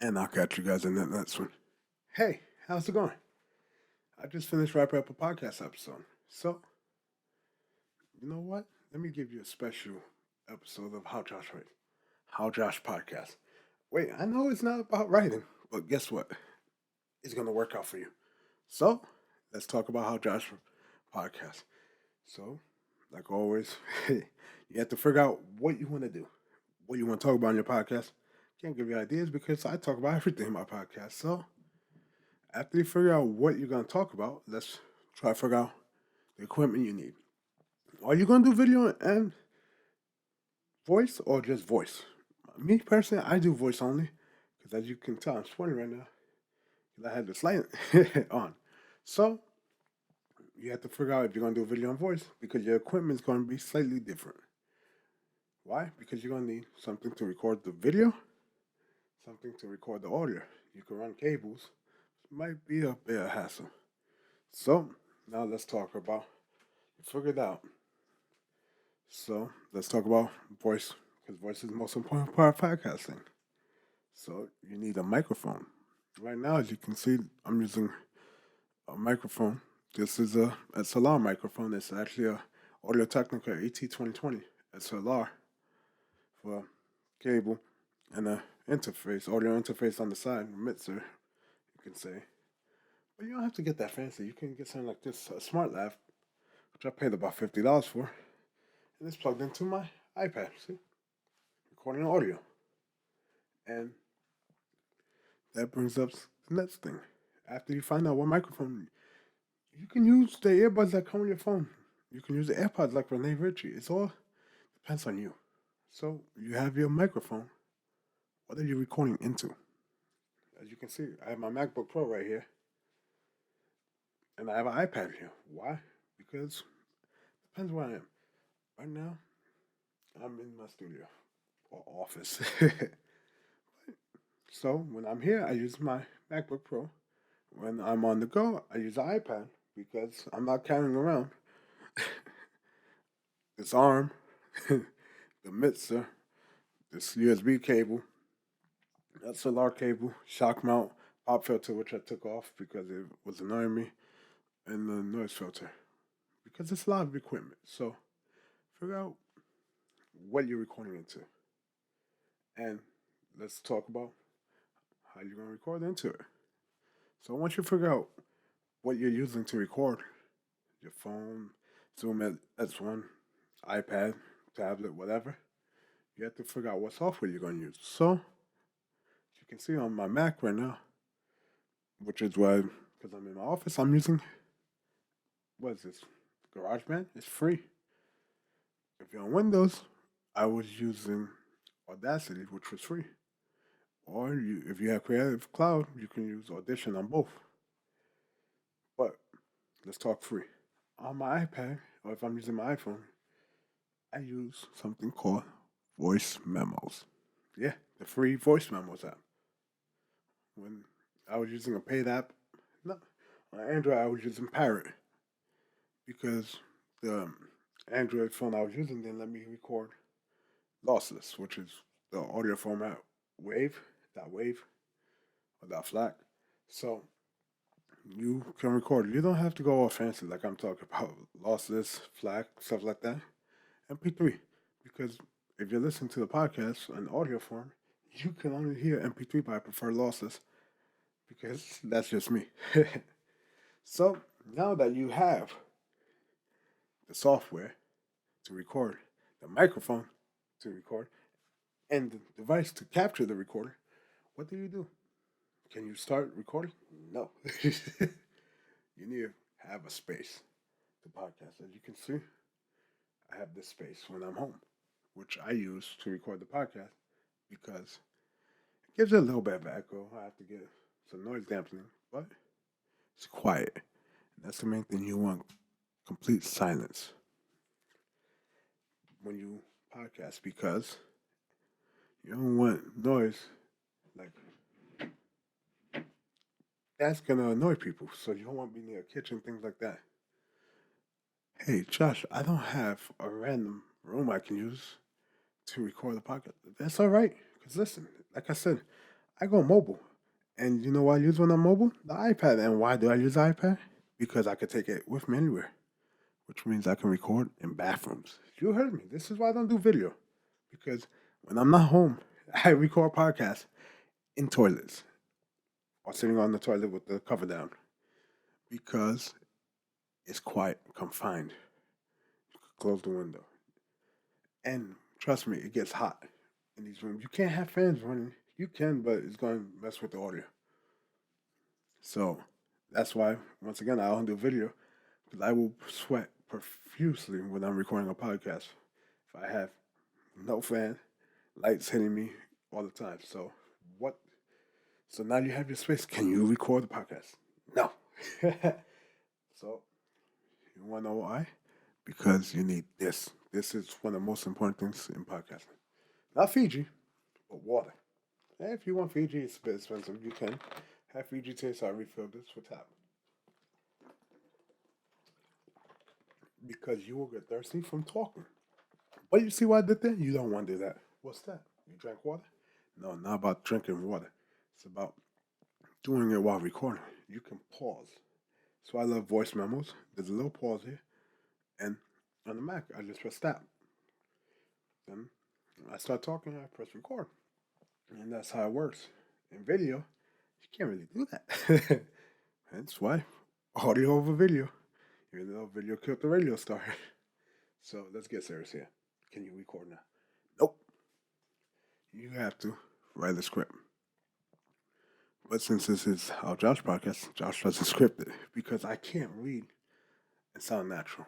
And I'll catch you guys in that next one. Hey, how's it going? I just finished wrapping up a podcast episode. So, you know what? Let me give you a special episode of How Josh podcast. Wait, I know it's not about writing, but guess what? It's going to work out for you. So, let's talk about How Josh podcast. So, like always, you have to figure out what you want to do, what you want to talk about on your podcast. Can't give you ideas because I talk about everything in my podcast. So, after you figure out what you're going to talk about, let's try to figure out the equipment you need. Are you going to do video and voice or just voice? Me personally, I do voice only because as you can tell, I'm sweating right now because I had this light on. So you have to figure out if you're going to do video and voice because your equipment is going to be slightly different. Why? Because you're going to need something to record the video, something to record the audio. You can run cables. It might be a bit of hassle. So now let's talk about you figured out. So let's talk about voice because voice is the most important part of podcasting. So you need a microphone. Right now, as you can see, I'm using a microphone. This is a SLR microphone. It's actually a Audio Technica AT2020 SLR for cable and a interface, audio interface on the side, mixer, you can say. But you don't have to get that fancy. You can get something like this, a smart lav, which I paid about $50 for, and it's plugged into my iPad. See, recording audio, and that brings up the next thing. After you find out what microphone, you can use the earbuds that come with your phone. You can use the AirPods like Rene Ritchie. It's all depends on you. So you have your microphone. What are you recording into? As you can see, I have my MacBook Pro right here, and I have an iPad here. Why? Because it depends where I am. Right now, I'm in my studio or office. So when I'm here, I use my MacBook Pro. When I'm on the go, I use the iPad because I'm not carrying around this arm, the mixer, this USB cable, XLR cable, shock mount, pop filter, which I took off because it was annoying me, and the noise filter because it's a lot of equipment. So figure out what you're recording into, and let's talk about how you're gonna record into it. So once you figure out what you're using to record, your phone, Zoom S1, iPad, tablet, whatever, you have to figure out what software you're going to use. So, as you can see on my Mac right now, which is why, because I'm in my office, I'm using, what is this? GarageBand? It's free. If you're on Windows, I was using Audacity, which was free. Or if you have Creative Cloud, you can use Audition on both. But let's talk free. On my iPad, or if I'm using my iPhone, I use something called Voice Memos. Yeah, the free Voice Memos app. When I was using a paid app, no, on Android I was using Parrot because the Android phone I was using didn't let me record lossless, which is the audio format wave or .FLAC. So you can record. You don't have to go all fancy like I'm talking about lossless, FLAC, stuff like that. MP3, because if you're listening to the podcast in audio form, you can only hear MP3, but I prefer lossless because that's just me. So now that you have the software to record, the microphone to record, and the device to capture the recorder, what do? Can you start recording? No. You need to have a space to podcast. As you can see, I have this space when I'm home, which I use to record the podcast because it gives it a little bit of echo. I have to get some noise dampening, but it's quiet. And that's the main thing you want, complete silence when you podcast because you don't want noise like that's gonna annoy people. So you don't want to be near a kitchen, things like that. Hey Josh, I don't have a random room I can use to record the podcast. That's all right. Cause listen, like I said, I go mobile. And you know what I use when I'm mobile? The iPad. And why do I use the iPad? Because I could take it with me anywhere, which means I can record in bathrooms. You heard me. This is why I don't do video. Because when I'm not home, I record podcasts in toilets or sitting on the toilet with the cover down because it's quiet, confined. Close the window. And trust me, it gets hot in these rooms. You can't have fans running. You can, but it's going to mess with the audio. So that's why, once again, I don't do video because I will sweat profusely when I'm recording a podcast. If I have no fan, lights hitting me all the time. So what? So now you have your space. Can you record the podcast? No. So you want to know why? Because you need this. This is one of the most important things in podcasting. Not Fiji, but water. And if you want Fiji, it's a bit expensive. You can have Fiji taste. I refill this with tap. Because you will get thirsty from talking. But you see why I did that? You don't want to do that. What's that? You drank water? No, not about drinking water. It's about doing it while recording. You can pause. So I love voice memos. There's a little pause here. And on the Mac, I just press stop. Then I start talking, I press record. And that's how it works. In video, you can't really do that. That's why audio over video. Even though video killed the radio star. So let's get serious here. Can you record now? Nope. You have to write a script. But since this is our Josh podcast, Josh doesn't script it because I can't read and sound natural.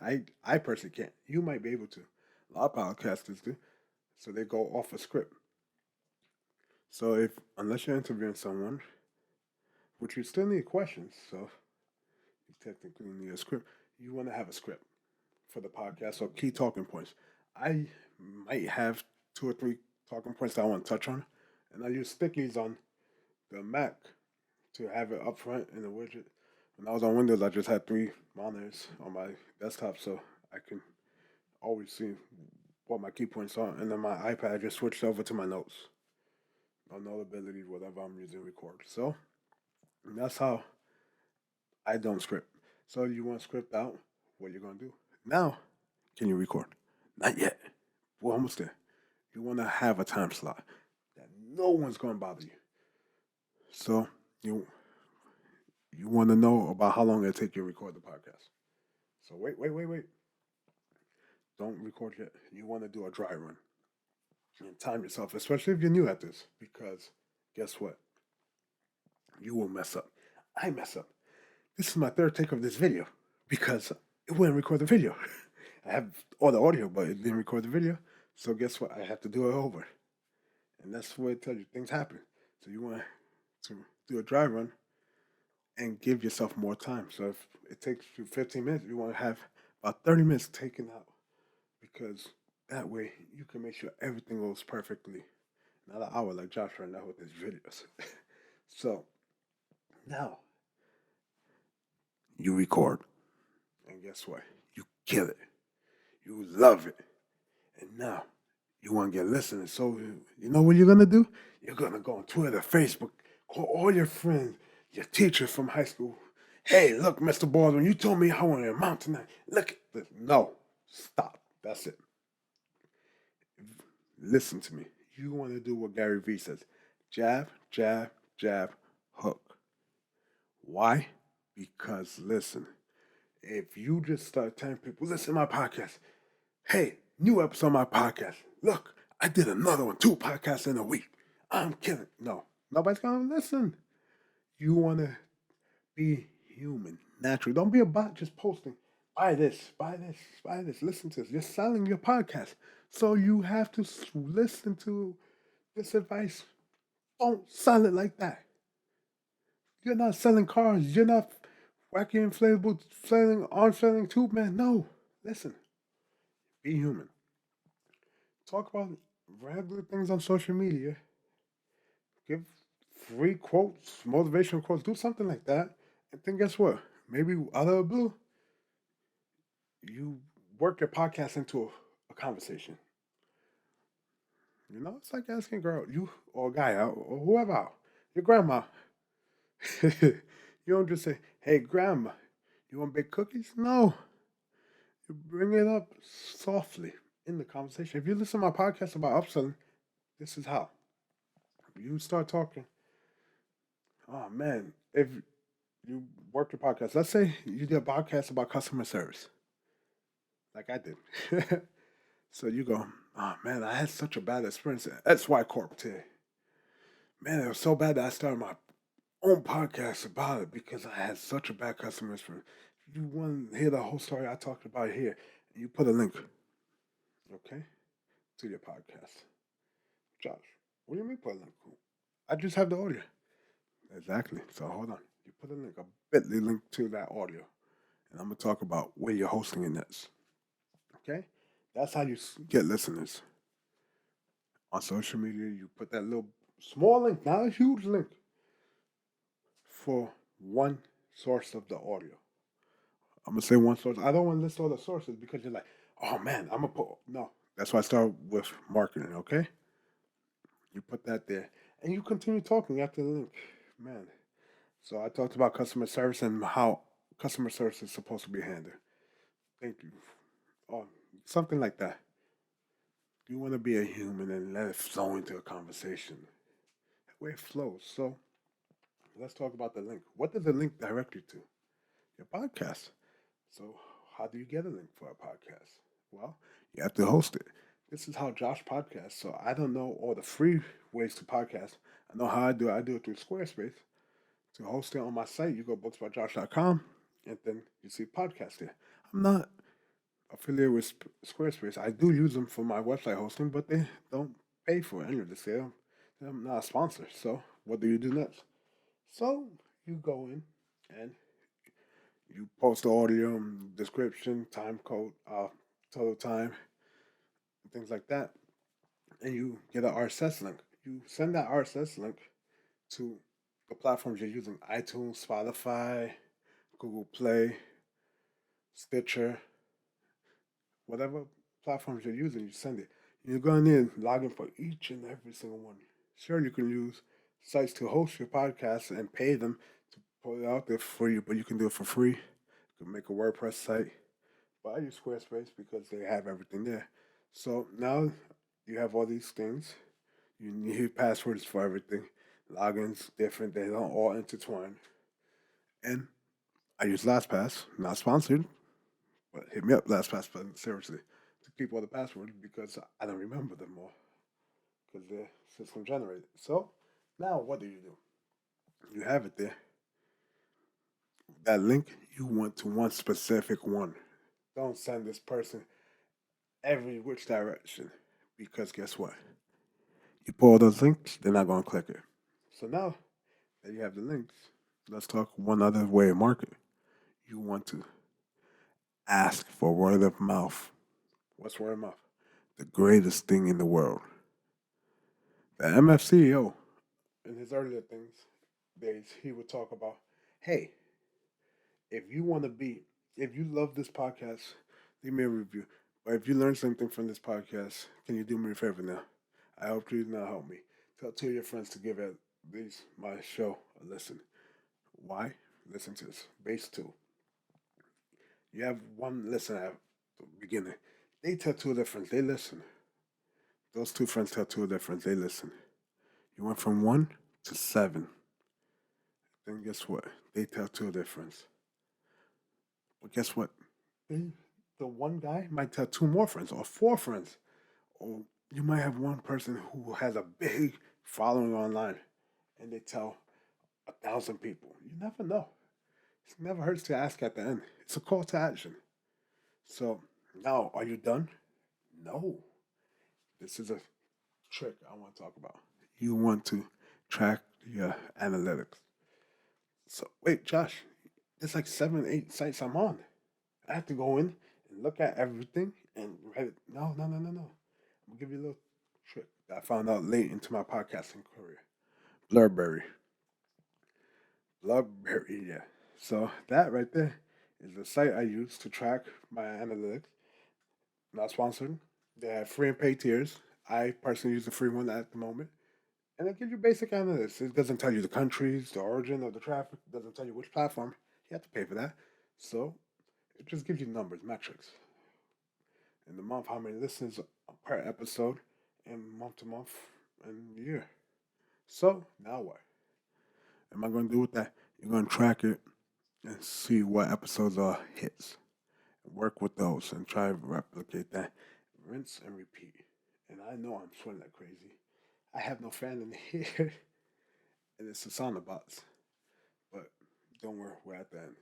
I personally can't. You might be able to. A lot of podcasters do. So they go off a script. So if unless you're interviewing someone, which you still need questions, so you technically need a script. You want to have a script for the podcast or key talking points. I might have 2 or 3 talking points that I want to touch on, and I use stickies on the Mac to have it up front in the widget. When I was on Windows, I just had 3 monitors on my desktop, so I can always see what my key points are. And then my iPad I just switched over to my notes, my notability, whatever I'm using record. So that's how I don't script. So you want to script out what you're gonna do. Now, can you record? Not yet. We're almost there. You want to have a time slot that no one's gonna bother you. So you want to know about how long it take you to record the podcast. So wait. Don't record yet. You want to do a dry run and time yourself, especially if you're new at this, because guess what? You will mess up. I mess up. This is my 3rd take of this video because it wouldn't record the video. I have all the audio, but it didn't record the video. So guess what? I have to do it over. And that's where it tells you things happen. So you want to do a dry run and give yourself more time. So if it takes you 15 minutes, you want to have about 30 minutes taken out because that way you can make sure everything goes perfectly. Not an hour like Josh right now with his videos. So now you record, and guess what? You kill it. You love it. And now you want to get listening. So you know what you're gonna do? You're gonna go on Twitter, Facebook, call all your friends, your teachers from high school. Hey, look, Mr. Baldwin, you told me I want to amount tonight. Look at this. No, stop. That's it. Listen to me. You want to do what Gary Vee says: jab, jab, jab, hook. Why? Because listen, if you just start telling people, listen to my podcast. Hey, new episode of my podcast. Look, I did another one, 2 podcasts in a week. I'm killing. No, nobody's gonna listen. You wanna be human, natural. Don't be a bot just posting. Buy this, buy this, buy this. Listen to this. You're selling your podcast, so you have to listen to this advice. Don't sell it like that. You're not selling cars. You're not wacky inflatable, flailing, arm flailing tube man. No, listen. Be human. Talk about regular things on social media. Give free quotes, motivational quotes. Do something like that. And then guess what? Maybe out of the blue, you work your podcast into a conversation. You know, it's like asking a girl, you or a guy out or whoever out, your grandma. You don't just say, "Hey, grandma, you want big cookies?" No, you bring it up softly in the conversation. If you listen to my podcast about upselling, this is how you start talking. Oh man, if you work your podcast, let's say you did a podcast about customer service, like I did. So you go, oh man, I had such a bad experience at XY Corp today. Man, it was so bad that I started my own podcast about it because I had such a bad customer experience. You want to hear the whole story I talked about here, and you put a link, okay, to your podcast. Josh, what do you mean put a link? I just have the audio. Exactly. So hold on. You put a link, a bit.ly link to that audio, and I'm gonna talk about where you're hosting it next. Okay, that's how you get listeners on social media. You put that little small link, not a huge link, for one source of the audio. I'm gonna say one source. I don't want to list all the sources because you're like, oh man, I'm gonna put no. That's why I start with marketing. Okay, you put that there, and you continue talking after the link, man. So I talked about customer service and how customer service is supposed to be handled. Thank you. Oh, something like that. You want to be a human and let it flow into a conversation. That way it flows. So let's talk about the link. What does the link direct you to? Your podcast. So how do you get a link for a podcast? Well, you have to host it. This is how Josh podcasts. So I don't know all the free ways to podcast. I know how I do it. I do it through Squarespace. To host it on my site, you go booksbyjosh.com and then you see podcast there. I'm not affiliated with Squarespace. I do use them for my website hosting, but they don't pay for any of this. They're not a sponsor. So what do you do next? So you go in and you post the audio, description, time code, total time, things like that, and you get an RSS link. You send that RSS link to the platforms you're using: iTunes, Spotify, Google Play, Stitcher, whatever platforms you're using. You send it. You're going to need login for each and every single one. Sure, you can use sites to host your podcast and pay them to put it out there for you, but you can do it for free. You can make a WordPress site. But I use Squarespace because they have everything there. So now you have all these things. You need passwords for everything. Logins different. They don't all intertwine. And I use LastPass, not sponsored, but hit me up, LastPass, but seriously, to keep all the passwords because I don't remember them all because they're system generated. So now what do? You have it there. That link you want to one specific one. Don't send this person every which direction because guess what? You pull those links, they're not going to click it. So now that you have the links, let's talk one other way of market. You want to ask for word of mouth. What's word of mouth? The greatest thing in the world. The MF CEO, in his earlier days, he would talk about, hey, if you want to be, if you love this podcast, leave me a review. But if you learn something from this podcast, can you do me a favor now? I hope you now help me. Tell two of your friends to give at least my show a listen. Why? Listen to this. Base 2. You have one listener at the beginning. They tell two of their friends. They listen. Those two friends tell two of their friends. They listen. You went from 1 to 7. Then guess what? They tell two of their friends. But guess what? Then the one guy might tell two more friends or four friends. Or you might have one person who has a big following online and they tell 1,000 people. You never know. It never hurts to ask at the end. It's a call to action. So now, are you done? No. This is a trick I want to talk about. You want to track your analytics. So wait, Josh, there's like 7, 8 sites I'm on. I have to go in and look at everything and write it. No, no, no, no, no. I'm gonna give you a little trick that I found out late into my podcasting career. Blurberry. Blurberry, yeah. So that right there is the site I use to track my analytics. Not sponsored. They have free and paid tiers. I personally use the free one at the moment, and it gives you basic analytics. It doesn't tell you the countries, the origin of the traffic. It doesn't tell you which platform. You have to pay for that. So it just gives you numbers, metrics, in the month, how many listens per episode, and month to month, and year. So now what? Am I going to do with that? You're going to track it and see what episodes are hits. Work with those and try to replicate that. Rinse and repeat. And I know I'm sweating like crazy. I have no fan in here, and it's the sauna bots. But don't worry, we're at the end.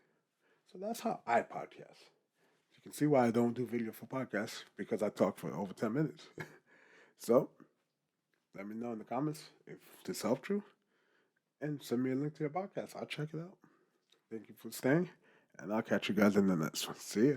So that's how I podcast. You can see why I don't do video for podcasts because I talk for over 10 minutes. So let me know in the comments if this helped you and send me a link to your podcast. I'll check it out. Thank you for staying, and I'll catch you guys in the next one. See ya.